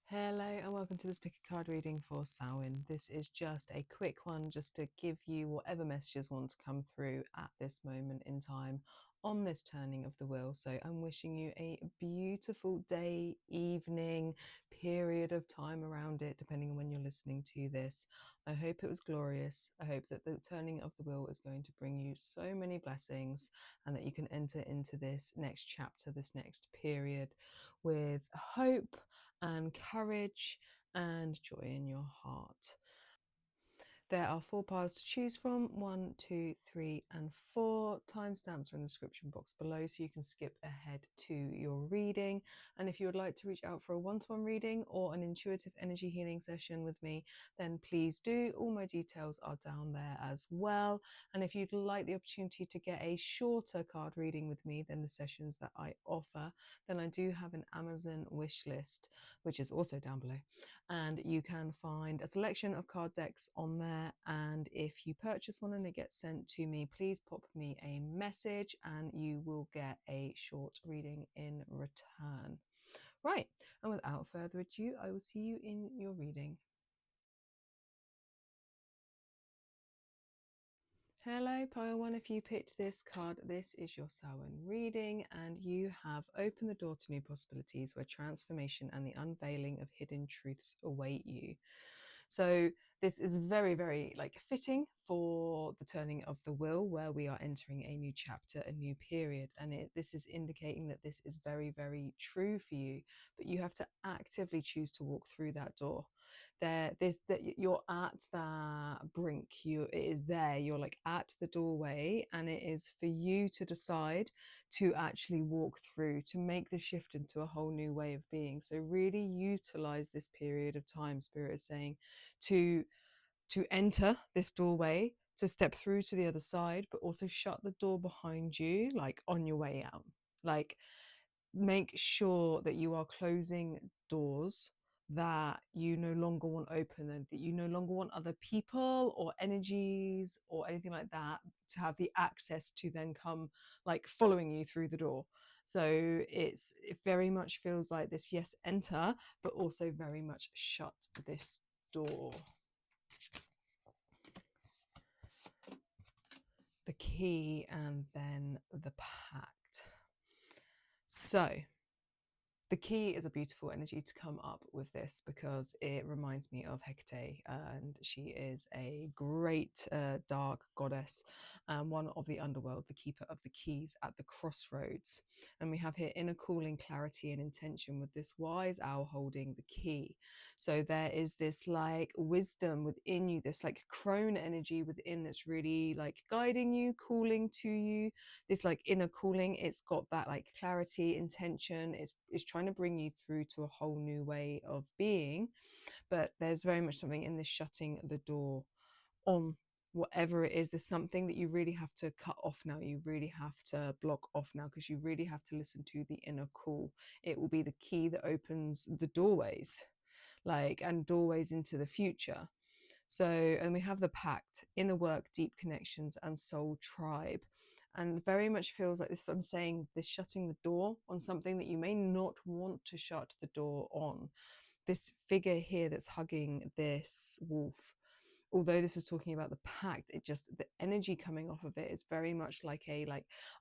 Hello and welcome to this pick a card reading for Samhain. This is just a quick one just to give you whatever messages want to come through at this moment in time on this turning of the wheel. So I'm wishing you a beautiful day, evening, period of time around it, depending on when you're listening to this. I hope it was glorious. I hope that the turning of the wheel is going to bring you so many blessings and that you can enter into this next chapter, this next period with hope and courage and joy in your heart. There are 4 piles to choose from, 1, 2, 3, and 4. Timestamps are in the description box below, so you can skip ahead to your reading. And if you would like to reach out for a one-to-one reading or an intuitive energy healing session with me, then please do. All my details are down there as well. And if you'd like the opportunity to get a shorter card reading with me than the sessions that I offer, then I do have an Amazon wish list, which is also down below. And you can find a selection of card decks on there. And if you purchase one and it gets sent to me, please pop me a message and you will get a short reading in return. Right, and without further ado, I will see you in your reading. Hello, pile 1. If you picked this card, this is your Samhain reading, and you have opened the door to new possibilities where transformation and the unveiling of hidden truths await you. So this is very, very fitting for the turning of the wheel, where we are entering a new chapter, a new period, and this is indicating that this is very, very true for you, but you have to actively choose to walk through that door. You're at that brink. It is there. You're at the doorway, and it is for you to decide to actually walk through, to make the shift into a whole new way of being. So really utilize this period of time, Spirit is saying, to enter this doorway, to step through to the other side, but also shut the door behind you, on your way out. Make sure that you are closing doors that you no longer want open, and that you no longer want other people or energies or anything like that to have the access to then come following you through the door. So it very much feels like this, yes, enter, but also very much shut this door. The key and then the pact. So the key is a beautiful energy to come up with this, because it reminds me of Hecate, and she is a great dark goddess, one of the underworld, the keeper of the keys at the crossroads. And we have here inner calling, clarity, and intention, with this wise owl holding the key. So there is this wisdom within you, this crone energy within that's really guiding you, calling to you. This inner calling, it's got that clarity, intention, it's trying to bring you through to a whole new way of being. But there's very much something in this shutting the door on whatever it is. There's something that you really have to cut off now. You really have to block off now, because you really have to listen to the inner call. It will be the key that opens the doorways, and doorways into the future. So, and we have the pact, inner work, deep connections, and soul tribe. And very much feels like this, I'm saying, this shutting the door on something that you may not want to shut the door on. This figure here that's hugging this wolf, although this is talking about the pact, the energy coming off of it is very much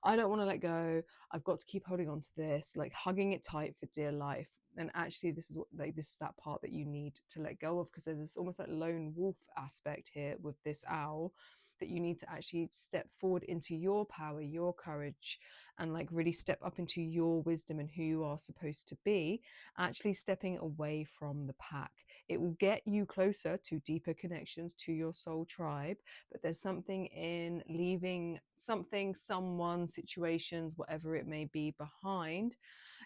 I don't want to let go, I've got to keep holding on to this, hugging it tight for dear life. And actually this is this is that part that you need to let go of, because there's this almost lone wolf aspect here with this owl, that you need to actually step forward into your power, your courage, and really step up into your wisdom and who you are supposed to be, actually stepping away from the pack. It will get you closer to deeper connections, to your soul tribe, but there's something in leaving something, someone, situations, whatever it may be, behind,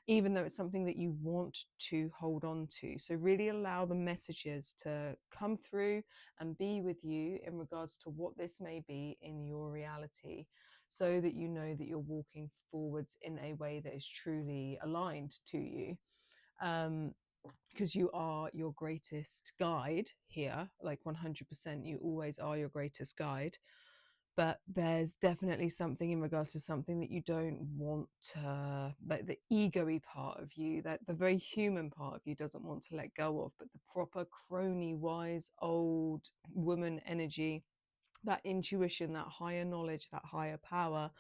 even though it's something that you want to hold on to. So really allow the messages to come through and be with you in regards to what this may be in your reality, so that you know that you're walking forwards in a way that is truly aligned to you. Because you are your greatest guide here, 100%, you always are your greatest guide. but there's definitely something in regards to something that you don't want to, like the ego-y part of you, that the very human part of you doesn't want to let go of, but the proper crony, wise, old woman energy, that intuition, that higher knowledge, that higher power,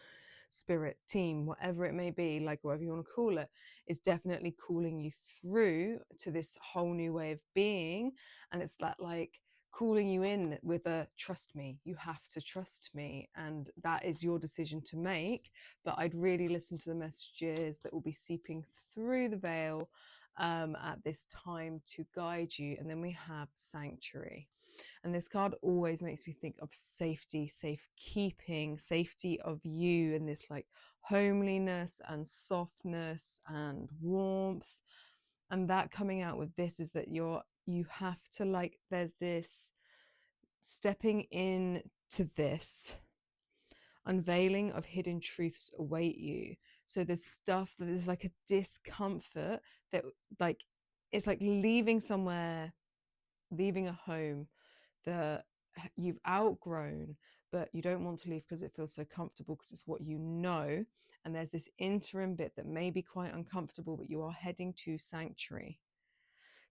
spirit, team, whatever it may be, like whatever you want to call it, is definitely calling you through to this whole new way of being. And it's that like calling you in with a trust me, you have to trust me, and that is your decision to make. But I'd really listen to the messages that will be seeping through the veil at this time to guide you. And then we have sanctuary. And this card always makes me think of safety, safekeeping, safety of you, and this like homeliness and softness and warmth. And that coming out with this is that you have to, like, there's this stepping in to this unveiling of hidden truths await you. So there's stuff that is like a discomfort that, like, it's like leaving somewhere, leaving a home that you've outgrown, but you don't want to leave because it feels so comfortable, because it's what you know. And there's this interim bit that may be quite uncomfortable, but you are heading to sanctuary.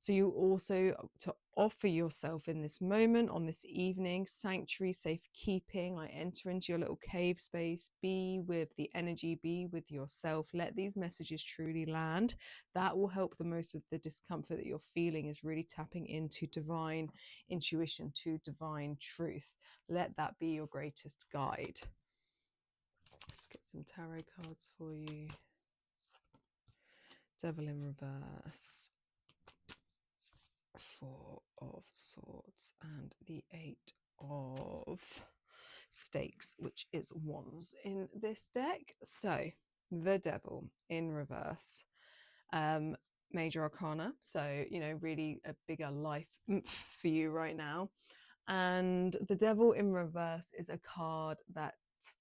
So you also to offer yourself in this moment, on this evening, sanctuary, safekeeping, like enter into your little cave space, be with the energy, be with yourself, let these messages truly land. That will help the most with the discomfort that you're feeling, is really tapping into divine intuition, to divine truth. Let that be your greatest guide. Let's get some tarot cards for you. Devil in reverse, Four of Swords, and the Eight of Stakes, which is wands in this deck. So the Devil in reverse, major arcana, so you know, really a bigger life for you right now. And the Devil in reverse is a card that's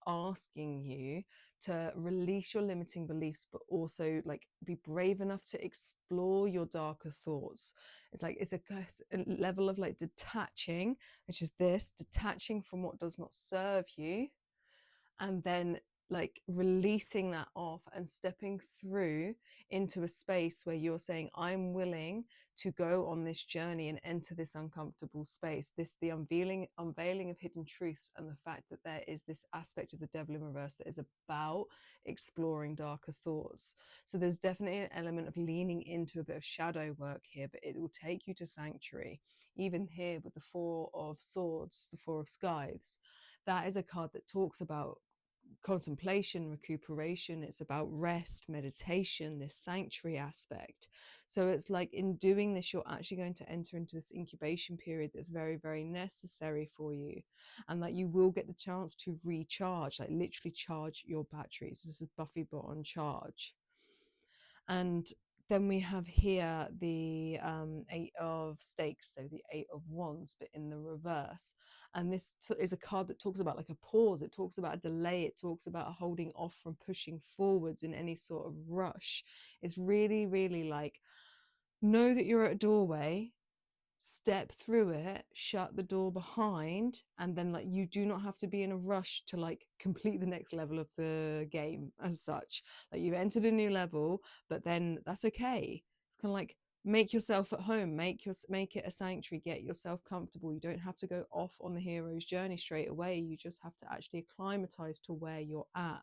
asking you to release your limiting beliefs, but also like be brave enough to explore your darker thoughts. It's like it's a level of like detaching, which is this, detaching from what does not serve you, and then like releasing that off and stepping through into a space where you're saying, I'm willing to go on this journey and enter this uncomfortable space, this the unveiling of hidden truths, and the fact that there is this aspect of the Devil in reverse that is about exploring darker thoughts. So there's definitely an element of leaning into a bit of shadow work here, but it will take you to sanctuary. Even here with the Four of Swords, the Four of Scythes, that is a card that talks about contemplation, recuperation. It's about rest, meditation, this sanctuary aspect. So it's like in doing this, you're actually going to enter into this incubation period that's very, very necessary for you, and that you will get the chance to recharge, like literally charge your batteries. This is Buffy but on charge. And then we have here the Eight of Stakes, so the Eight of Wands, but in the reverse. And this is a card that talks about like a pause. It talks about a delay. It talks about holding off from pushing forwards in any sort of rush. It's really, really like, know that you're at a doorway, step through it, shut the door behind, and then like you do not have to be in a rush to like complete the next level of the game as such. Like you've entered a new level, but then that's okay. It's kind of like, make yourself at home, make it a sanctuary, get yourself comfortable. You don't have to go off on the hero's journey straight away. You just have to actually acclimatize to where you're at.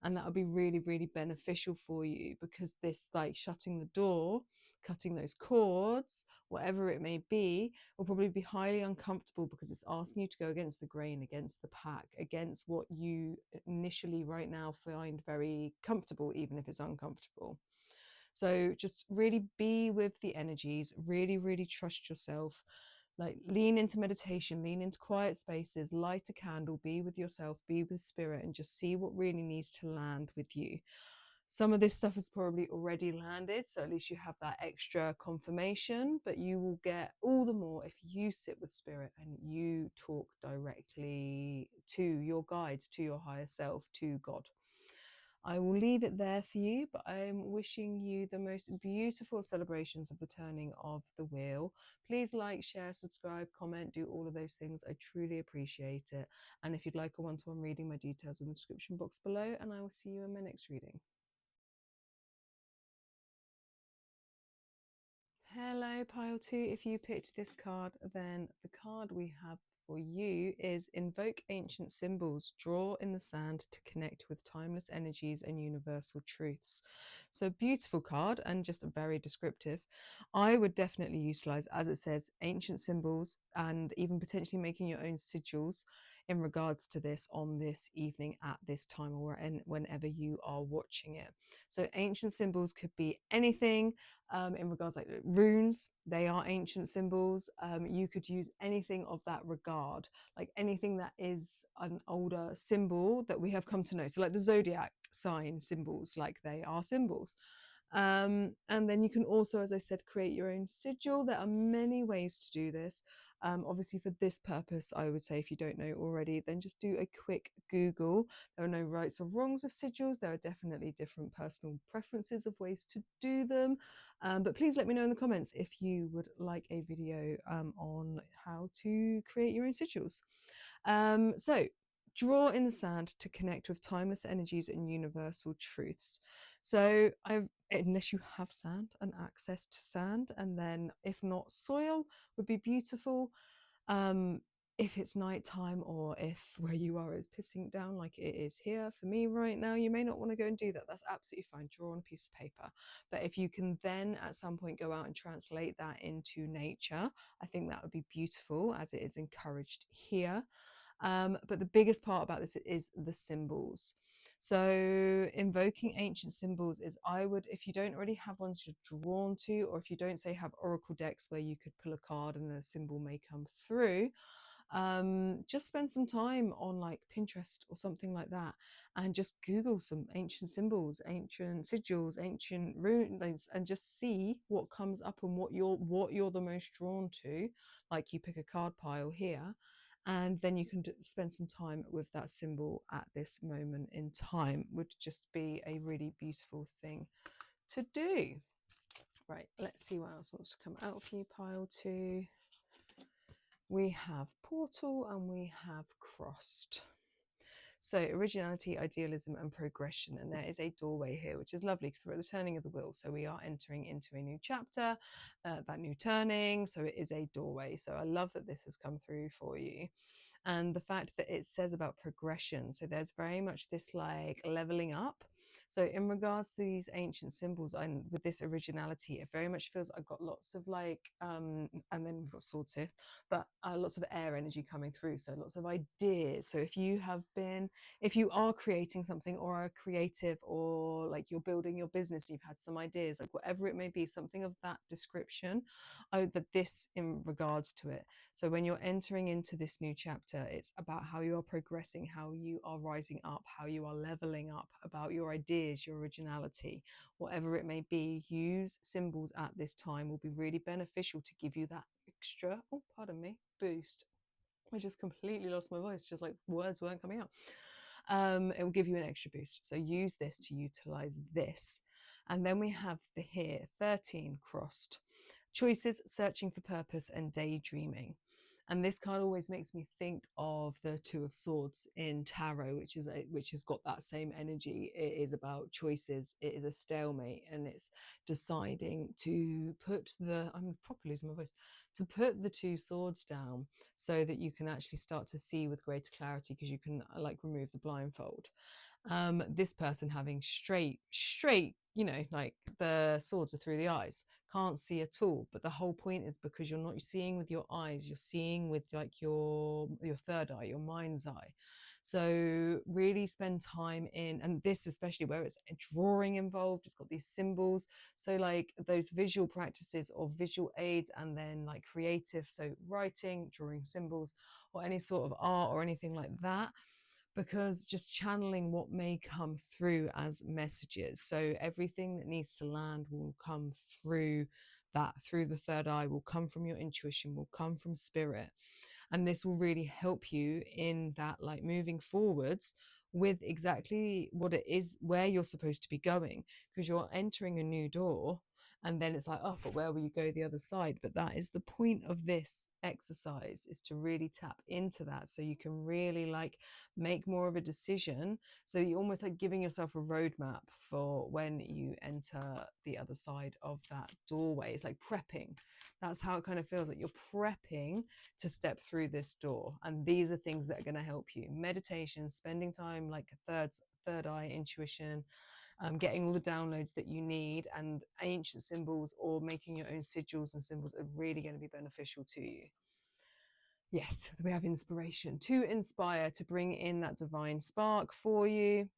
And that would be really, really beneficial for you, because this like shutting the door, cutting those cords, whatever it may be, will probably be highly uncomfortable, because it's asking you to go against the grain, against the pack, against what you initially right now find very comfortable, even if it's uncomfortable. So just really be with the energies, really, really trust yourself. Like lean into meditation, lean into quiet spaces, light a candle, be with yourself, be with spirit, and just see what really needs to land with you. Some of this stuff has probably already landed, so at least you have that extra confirmation, but you will get all the more if you sit with spirit and you talk directly to your guides, to your higher self, to God. I will leave it there for you, but I'm wishing you the most beautiful celebrations of the turning of the wheel. Please like, share, subscribe, comment, do all of those things. I truly appreciate it. And if you'd like a one-to-one reading, my details are in the description box below, and I will see you in my next reading. Hello, pile 2. If you picked this card, then the card we have for you is Invoke Ancient Symbols, Draw in the Sand to Connect with Timeless Energies and Universal Truths. So beautiful card and just very descriptive. I would definitely utilize, as it says, ancient symbols and even potentially making your own sigils in regards to this on this evening at this time or whenever you are watching it. So ancient symbols could be anything. In regards like runes, they are ancient symbols. You could use anything of that regard, like anything that is an older symbol that we have come to know. So like the zodiac sign symbols, like they are symbols. And then you can also, as I said, create your own sigil. There are many ways to do this. Obviously for this purpose, I would say if you don't know already, then just do a quick Google. There are no rights or wrongs of sigils. There are definitely different personal preferences of ways to do them. But please let me know in the comments if you would like a video on how to create your own sigils. So draw in the sand to connect with timeless energies and universal truths. So unless you have sand and access to sand, and then if not, soil would be beautiful. If it's nighttime or if where you are is pissing down like it is here for me right now, you may not want to go and do that. That's absolutely fine. Draw on a piece of paper. But if you can then at some point go out and translate that into nature, I think that would be beautiful, as it is encouraged here. But the biggest part about this is the symbols. So invoking ancient symbols is, I would, if you don't already have ones you're drawn to, or if you don't say have oracle decks where you could pull a card and a symbol may come through, just spend some time on like Pinterest or something like that and just Google some ancient symbols, ancient sigils, ancient runes, and just see what comes up and what you're the most drawn to. Like you pick a card pile here, and then you can spend some time with that symbol at this moment in time. Would just be a really beautiful thing to do. Right, let's see what else wants to come out for you, pile 2. We have portal and we have crossed. So originality, idealism and progression, and there is a doorway here, which is lovely because we're at the turning of the wheel, so we are entering into a new chapter, that new turning, so it is a doorway. So I love that this has come through for you. And the fact that it says about progression, so there's very much this like leveling up. So in regards to these ancient symbols and with this originality, it very much feels I've got lots of like and then we've got swords here, but lots of air energy coming through, so lots of ideas. So if you are creating something or are creative, or like you're building your business, you've had some ideas, like whatever it may be, something of that description, that this in regards to it. So when you're entering into this new chapter, it's about how you are progressing, how you are rising up, how you are leveling up, about your ideas, your originality, whatever it may be. Use symbols at this time will be really beneficial to give you that extra, oh, pardon me, boost. I just completely lost my voice, just like words weren't coming out. It will give you an extra boost. So use this to utilize this. And then we have the here 13 crossed. Choices, searching for purpose and daydreaming. And this card always makes me think of the Two of Swords in tarot, which has got that same energy. It is about choices. It is a stalemate, and it's deciding to put I'm probably losing my voice, to put the two swords down so that you can actually start to see with greater clarity, because you can like remove the blindfold. This person having straight, like the swords are through the eyes, can't see at all. But the whole point is because you're not seeing with your eyes, you're seeing with like your third eye, your mind's eye. So really spend time in, and this especially where it's drawing involved, it's got these symbols. So like those visual practices or visual aids, and then like creative, so writing, drawing symbols, or any sort of art or anything like that, because just channeling what may come through as messages. So everything that needs to land will come through that, through the third eye, will come from your intuition, will come from spirit. And this will really help you in that, like moving forwards with exactly what it is, where you're supposed to be going, because you're entering a new door. And then it's like, oh, but where will you go the other side? But that is the point of this exercise, is to really tap into that, so you can really like make more of a decision. So you're almost like giving yourself a roadmap for when you enter the other side of that doorway. It's like prepping. That's how it kind of feels, like you're prepping to step through this door. And these are things that are going to help you: meditation, spending time like third eye intuition, getting all the downloads that you need, and ancient symbols or making your own sigils and symbols are really going to be beneficial to you. Yes, we have inspiration to inspire, to bring in that divine spark for you.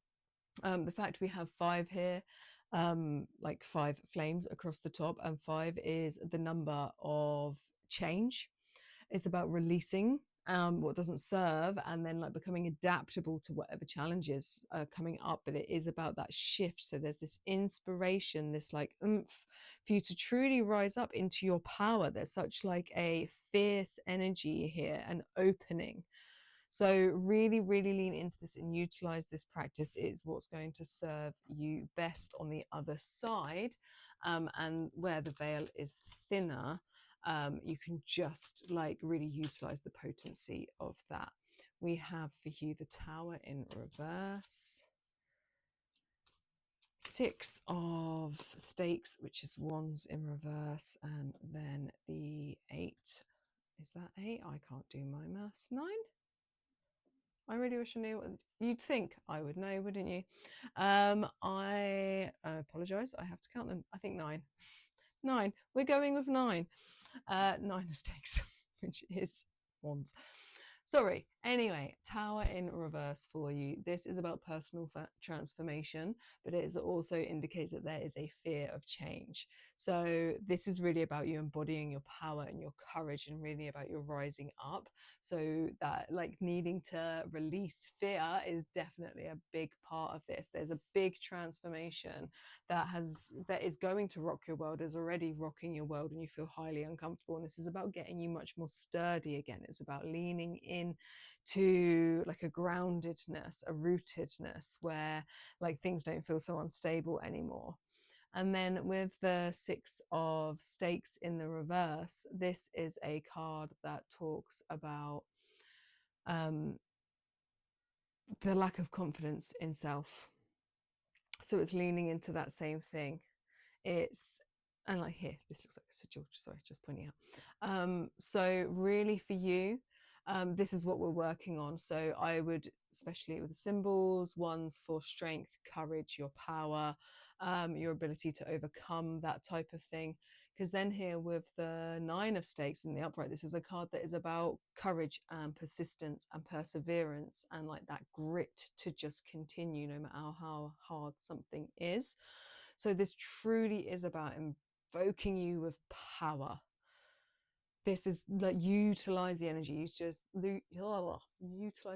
The fact we have 5 here, like 5 flames across the top, and 5 is the number of change. It's about releasing what doesn't serve, and then like becoming adaptable to whatever challenges are coming up. But it is about that shift. So there's this inspiration, this like oomph for you to truly rise up into your power. There's such like a fierce energy here, an opening. So really, really lean into this and utilize this practice. It's what's going to serve you best on the other side. And where the veil is thinner, you can just like really utilize the potency of that. We have for you the Tower in reverse, 6 of stakes, which is wands in reverse, and then the 8. Is that 8? I can't do my maths. 9? I really wish I knew. You'd think I would know, wouldn't you? I apologize. I have to count them. I think 9. 9. We're going with 9. 9 of stakes, which is wands. Sorry. Anyway, Tower in reverse for you. This is about personal transformation, but it also indicates that there is a fear of change. So this is really about you embodying your power and your courage, and really about your rising up. So that like needing to release fear is definitely a big part of this. There's a big transformation that is going to rock your world, is already rocking your world, and you feel highly uncomfortable. And this is about getting you much more sturdy again. It's about leaning in to like a groundedness, a rootedness, where like things don't feel so unstable anymore. And then with the 6 of stakes in the reverse, this is a card that talks about the lack of confidence in self. So it's leaning into that same thing. It's, and like here, this looks like a sigil, sorry, just pointing out. So really for you, this is what we're working on. So I would, especially with the symbols, ones for strength, courage, your power, your ability to overcome that type of thing. Because then here with the 9 of stakes in the upright, this is a card that is about courage and persistence and perseverance, and like that grit to just continue no matter how hard something is. So this truly is about invoking you with power. This is like utilize the energy, utilize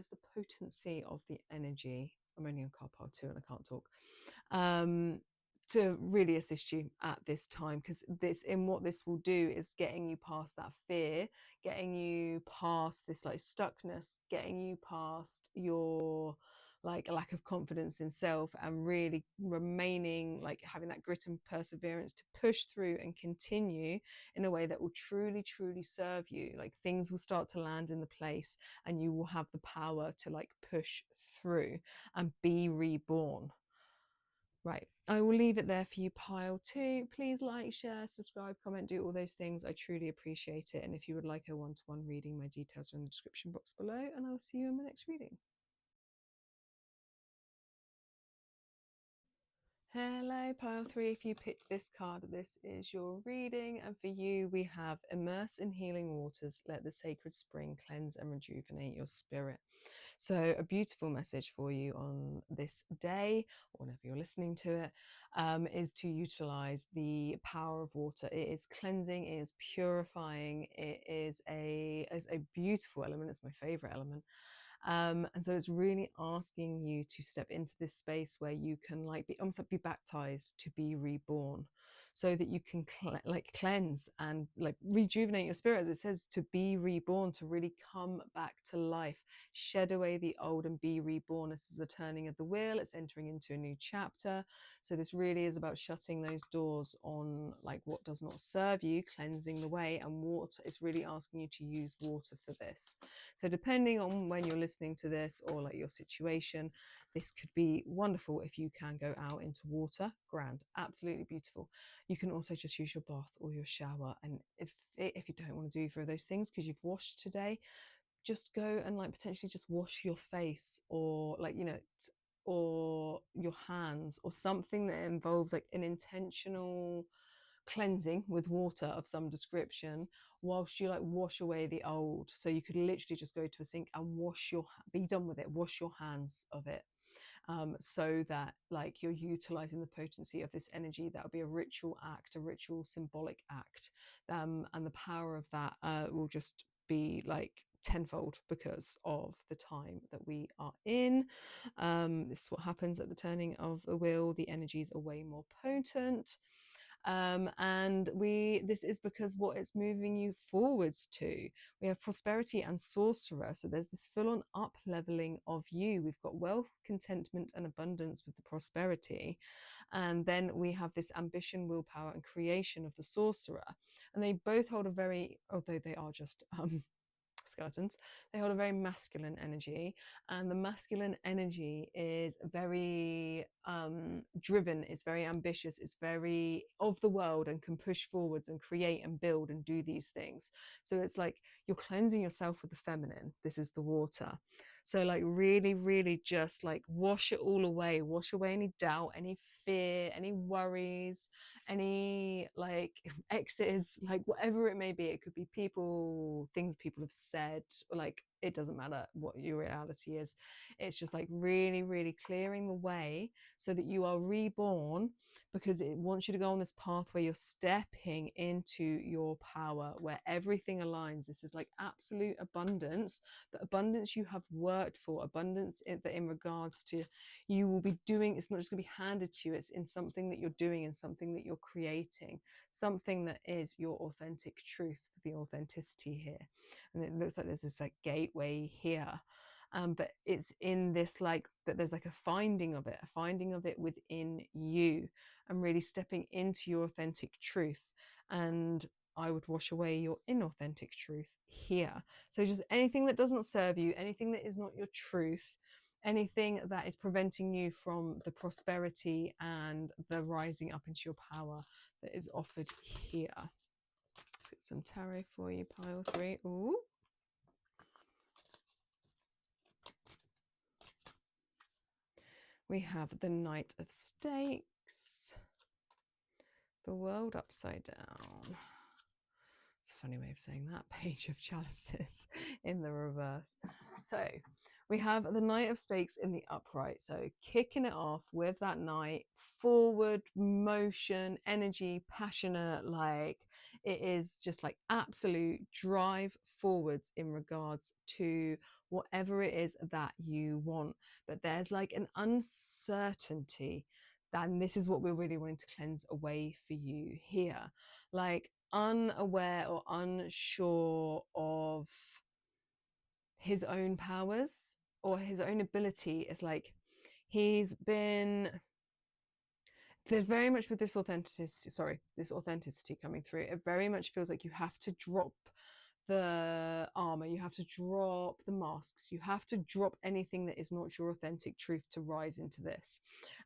the potency of the energy. I'm only on card pile 2 and I can't talk. To really assist you at this time, because what this will do is getting you past that fear, getting you past this like stuckness, getting you past your like a lack of confidence in self, and really remaining like having that grit and perseverance to push through and continue in a way that will truly serve you. Like things will start to land in the place, and you will have the power to like push through and be reborn. Right, I will leave it there for you, pile 2. Please like, share, subscribe, comment, do all those things. I truly appreciate it. And if you would like a one-to-one reading, my details are in the description box below, and I'll see you in my next reading. Hello, pile 3. If you picked this card, this is your reading. And for you, we have immerse in healing waters. Let the sacred spring cleanse and rejuvenate your spirit. So a beautiful message for you on this day, or whenever you're listening to it, is to utilize the power of water. It is cleansing, it is purifying, it is a beautiful element. It's my favorite element. And so it's really asking you to step into this space where you can like be almost like be baptized to be reborn, so that you can like cleanse and like rejuvenate your spirit, as it says, to be reborn, to really come back to life, shed away the old and be reborn. This is the turning of the wheel. It's entering into a new chapter. So this really is about shutting those doors on like what does not serve you, cleansing the way. And water is really asking you to use water for this. So depending on when you're listening to this or like your situation, this could be wonderful if you can go out into water. Grand, absolutely beautiful. You can also just use your bath or your shower. And if you don't want to do either of those things because you've washed today, just go and like potentially just wash your face, or like, you know, or your hands, or something that involves like an intentional cleansing with water of some description, whilst you like wash away the old. So you could literally just go to a sink and be done with it, wash your hands of it. So that like you're utilizing the potency of this energy. That would be a ritual act, a ritual symbolic act, and the power of that will just be like tenfold because of the time that we are in. This is what happens at the turning of the wheel. The energies are way more potent. And this is because what it's moving you forwards to. We have prosperity and sorcerer, so there's this full-on up leveling of you. We've got wealth, contentment and abundance with the prosperity, and then we have this ambition, willpower and creation of the sorcerer. And they both hold a very, although they are just skeletons, they hold a very masculine energy, and the masculine energy is very driven, it's very ambitious, it's very of the world and can push forwards and create and build and do these things. So it's like you're cleansing yourself with the feminine. This is the water. So like really just like wash it all away, wash away any doubt, any fear, any worries, any like exes, like whatever it may be. It could be people, things people have said, like it doesn't matter what your reality is. It's just like really clearing the way so that you are reborn, because it wants you to go on this path where you're stepping into your power, where everything aligns. This is like absolute abundance, but abundance you have worked for, abundance in regards to you will be doing. It's not just going to be handed to you, it's in something that you're doing and something that you're creating, something that is your authentic truth, the authenticity here. And it looks like there's this like gateway here, but it's in this like that there's like a finding of it within you, and really stepping into your authentic truth. And I would wash away your inauthentic truth here. So just anything that doesn't serve you, anything that is not your truth, anything that is preventing you from the prosperity and the rising up into your power that is offered here. Let's get some tarot for you, pile 3. Ooh. We have the Knight of Stakes, the World upside down. It's a funny way of saying that. Page of Chalices in the reverse. So we have the Knight of Stakes in the upright. So kicking it off with that knight, forward motion, energy, passionate, like it is just like absolute drive forwards in regards to whatever it is that you want. But there's like an uncertainty, and this is what we're really wanting to cleanse away for you here. Like unaware or unsure of his own powers or his own ability. Is like there's very much with this authenticity coming through. It very much feels like you have to drop the armor, you have to drop the masks, you have to drop anything that is not your authentic truth to rise into this,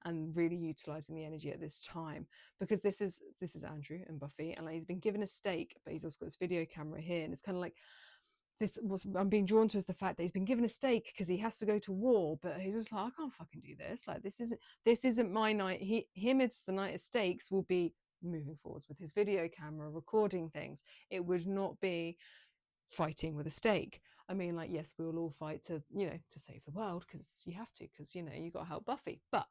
and really utilizing the energy at this time. Because this is Andrew and Buffy, and like he's been given a stake, but he's also got this video camera here, and it's kind of like I'm being drawn to is the fact that he's been given a stake because he has to go to war, but he's just like, I can't fucking do this. Like this isn't my night. It's the Knight of Stakes will be moving forwards with his video camera, recording things. It would not be fighting with a stake. I mean, like, yes, we will all fight to save the world, because you have to, because you got to help Buffy. But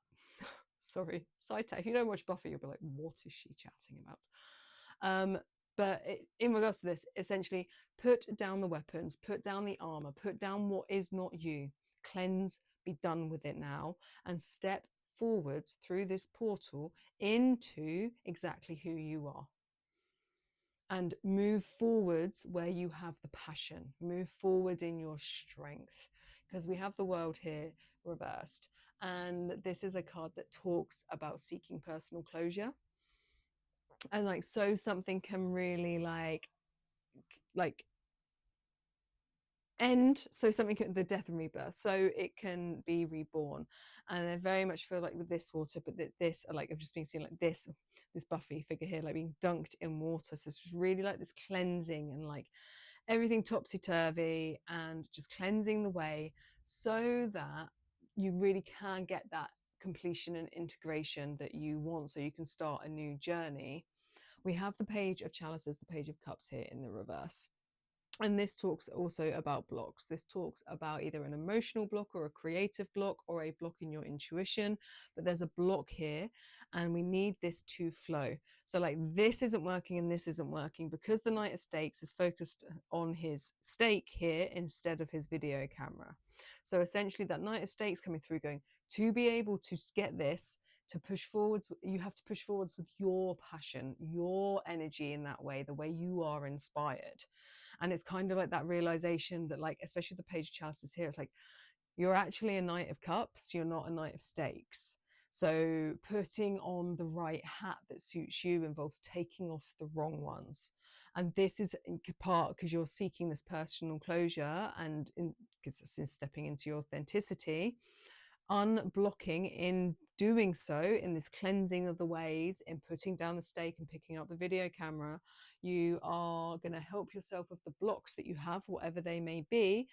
sorry, side tag, if you don't watch Buffy, you'll be like, what is she chatting about? But in regards to this, essentially, put down the weapons, put down the armor, put down what is not you, cleanse, be done with it now, and step forwards through this portal into exactly who you are. And move forwards where you have the passion, move forward in your strength, because we have the world here reversed. And this is a card that talks about seeking personal closure. And like, so something can really like end, so something the death and rebirth, so it can be reborn. And I very much feel like with this water, but this, like, I've just been seeing like this Buffy figure here, like being dunked in water. So it's really like this cleansing and like everything topsy-turvy and just cleansing the way so that you really can get that completion and integration that you want, so you can start a new journey. We have the Page of Chalices, the Page of Cups here in the reverse. And this talks also about blocks. This talks about either an emotional block or a creative block or a block in your intuition. But there's a block here and we need this to flow. So like this isn't working and this isn't working because the Knight of Stakes is focused on his stake here instead of his video camera. So essentially that Knight of Stakes coming through going, to be able to get this, to push forwards, you have to push forwards with your passion, your energy in that way, the way you are inspired. And it's kind of like that realization that, like, especially the Page of Chalices here, it's like, you're actually a Knight of Cups, you're not a Knight of Stakes. So putting on the right hat that suits you involves taking off the wrong ones. And this is in part because you're seeking this personal closure and in stepping into your authenticity. Unblocking in doing so, in this cleansing of the ways, in putting down the stake and picking up the video camera, you are going to help yourself with the blocks that you have, whatever they may be,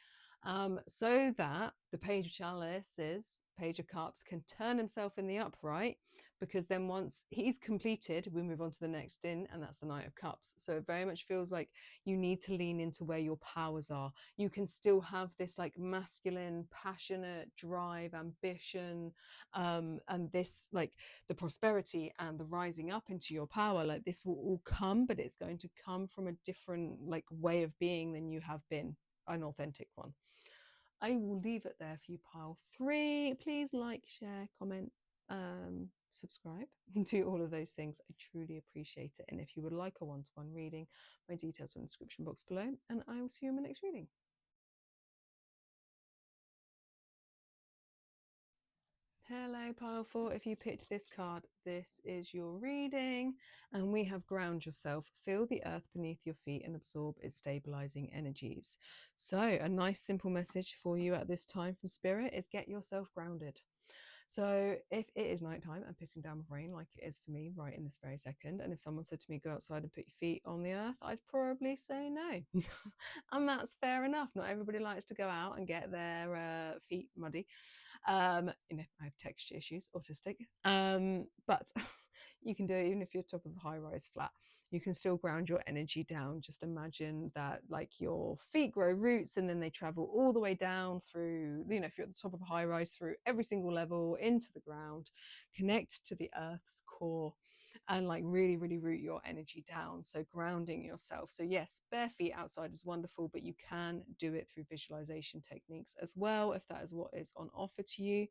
so that the Page of Chalices, Page of Cups, can turn himself in the upright, because then once he's completed, we move on to the next in, and that's the Knight of Cups. So it very much feels like you need to lean into where your powers are. You can still have this like masculine, passionate drive, ambition, and this like the prosperity and the rising up into your power. Like this will all come, but it's going to come from a different like way of being than you have been, an authentic one. I will leave it there for you, pile 3. Please like, share, comment, subscribe, do all of those things. I truly appreciate it. And if you would like a one-to-one reading, my details are in the description box below, and I will see you in my next reading. Hello, pile 4. If you picked this card, this is your reading. And we have ground yourself. Feel the earth beneath your feet and absorb its stabilizing energies. So a nice simple message for you at this time from Spirit is get yourself grounded. So if it is nighttime and pissing down with rain, like it is for me right in this very second, and if someone said to me, go outside and put your feet on the earth, I'd probably say no. And that's fair enough. Not everybody likes to go out and get their feet muddy. You know, I have texture issues, autistic. But you can do it even if you're top of a high-rise flat. You can still ground your energy down. Just imagine that like your feet grow roots and then they travel all the way down through, you know, if you're at the top of a high-rise, through every single level into the ground, connect to the earth's core and like really, really root your energy down. So grounding yourself. So yes, bare feet outside is wonderful, but you can do it through visualization techniques as well, if that is what is on offer to you.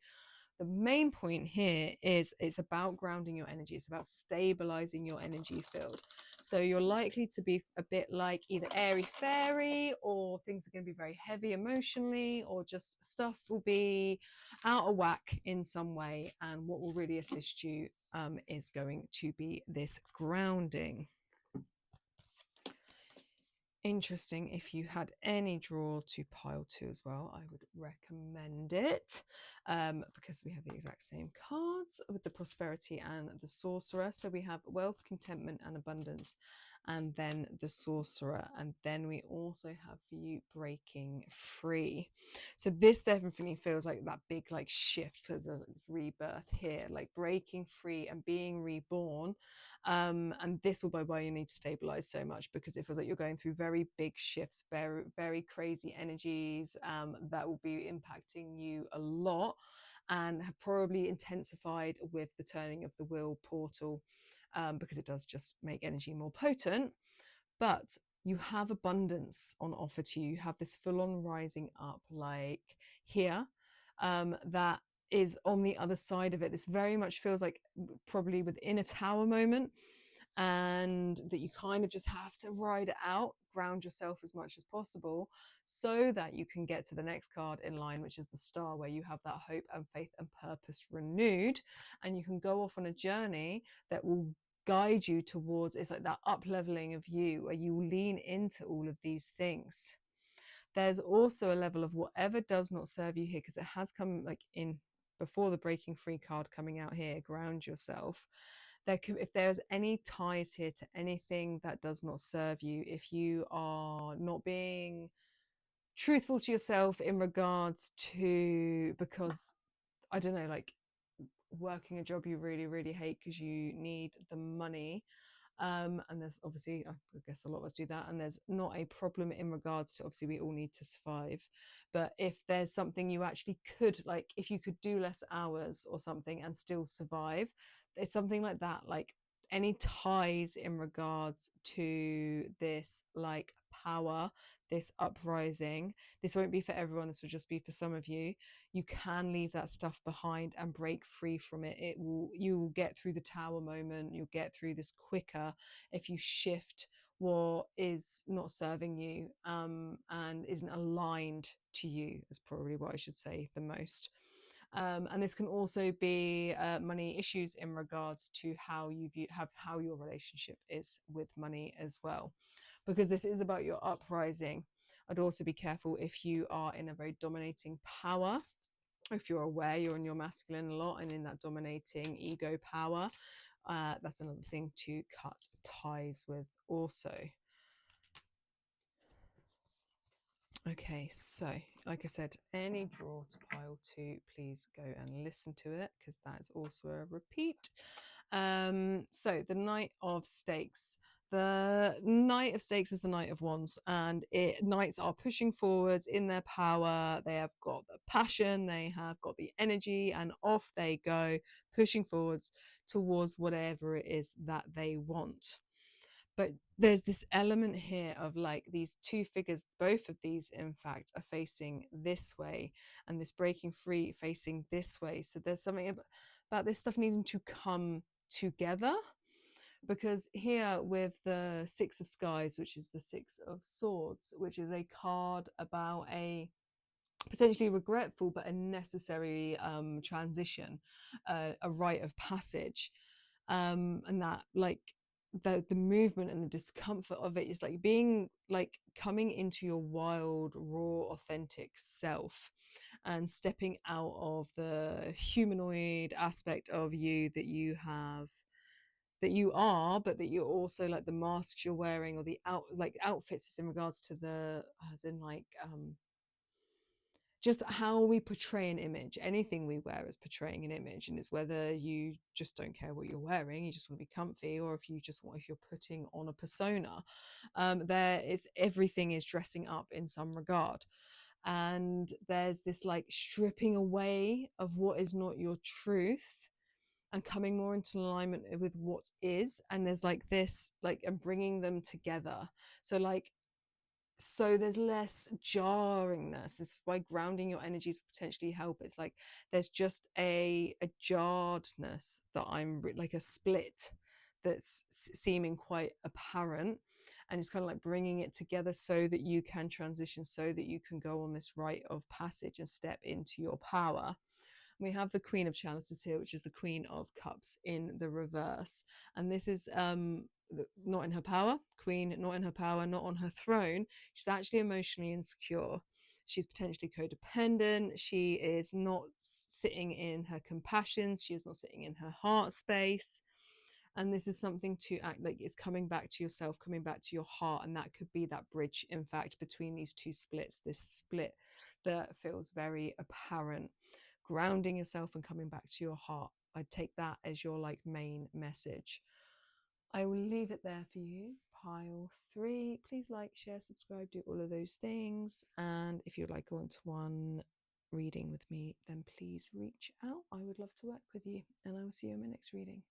The main point here is it's about grounding your energy. It's about stabilizing your energy field. So you're likely to be a bit like either airy fairy, or things are going to be very heavy emotionally, or just stuff will be out of whack in some way. And what will really assist you is going to be this grounding. Interesting. If you had any draw to pile 2 as well, I would recommend it, because we have the exact same cards with the prosperity and the sorcerer. So we have wealth, contentment and abundance, and then the sorcerer, and then we also have for you breaking free. So this definitely feels like that big like shift, because of rebirth here, like breaking free and being reborn. And this will be why you need to stabilize so much, because it feels like you're going through very big shifts, very, very crazy energies that will be impacting you a lot, and have probably intensified with the turning of the wheel portal, because it does just make energy more potent. but you have abundance on offer to you. You have this full-on rising up, like here, that is on the other side of it. This very much feels like probably within a tower moment, and that you kind of just have to ride it out, ground yourself as much as possible, so that you can get to the next card in line, which is the Star, where you have that hope and faith and purpose renewed, and you can go off on a journey that will guide you towards, it's like that up leveling of you, where you lean into all of these things. There's also a level of whatever does not serve you here, because it has come like in before the breaking free card coming out here, ground yourself. If there's any ties here to anything that does not serve you, if you are not being truthful to yourself in regards to, because I don't know, like working a job you really, really hate because you need the money. And there's obviously, I guess a lot of us do that, and there's not a problem in regards to, obviously we all need to survive, but if there's something you actually could, like if you could do less hours or something and still survive, it's something like that. Like any ties in regards to this like power, this uprising, this won't be for everyone, this will just be for some of you. You can leave that stuff behind and break free from it. You will get through the tower moment, you'll get through this quicker if you shift what is not serving you, and isn't aligned to you, is probably what I should say the most. And this can also be money issues in regards to how you how your relationship is with money as well, because this is about your uprising. I'd also be careful if you are in a very dominating power, if you're aware you're in your masculine a lot and in that dominating ego power. That's another thing to cut ties with also. Okay, so like I said, any draw to pile 2, please go and listen to it, because that is also a repeat. So the Knight of Stakes. The Knight of Stakes is the Knight of Wands, and knights are pushing forwards in their power. They have got the passion, they have got the energy, and off they go, pushing forwards towards whatever it is that they want. But there's this element here of like these two figures, both of these in fact are facing this way, and this breaking free facing this way. So there's something about this stuff needing to come together, because here with the Six of Skies, which is the Six of Swords, which is a card about a potentially regretful but a necessary transition, a rite of passage, and that like the movement and the discomfort of it is like being like coming into your wild, raw, authentic self, and stepping out of the humanoid aspect of you that you have, that you are, but that you're also like the masks you're wearing, or the outfits is in regards to the, as in like just how we portray an image. Anything we wear is portraying an image, and it's whether you just don't care what you're wearing, you just want to be comfy, or if you're putting on a persona. Everything is dressing up in some regard, and there's this like stripping away of what is not your truth and coming more into alignment with what is, and there's like this like, and bringing them together. So there's less jarringness. This is why grounding your energies potentially help. It's like there's just a jarredness that I'm like a split that's seeming quite apparent, and it's kind of like bringing it together so that you can transition, so that you can go on this rite of passage and step into your power. We have the Queen of Chalices here, which is the Queen of Cups in the reverse, and this is not in her power, queen not in her power, not on her throne. She's actually emotionally insecure, she's potentially codependent, she is not sitting in her compassion, she is not sitting in her heart space, and this is something to act like it's coming back to yourself, coming back to your heart, and that could be that bridge in fact between these two splits, this split that feels very apparent. Grounding yourself and coming back to your heart, I'd take that as your like main message. I will leave it there for you. Pile 3. Please like, share, subscribe, do all of those things. And if you'd like one-to-one reading with me, then please reach out. I would love to work with you, and I will see you in my next reading.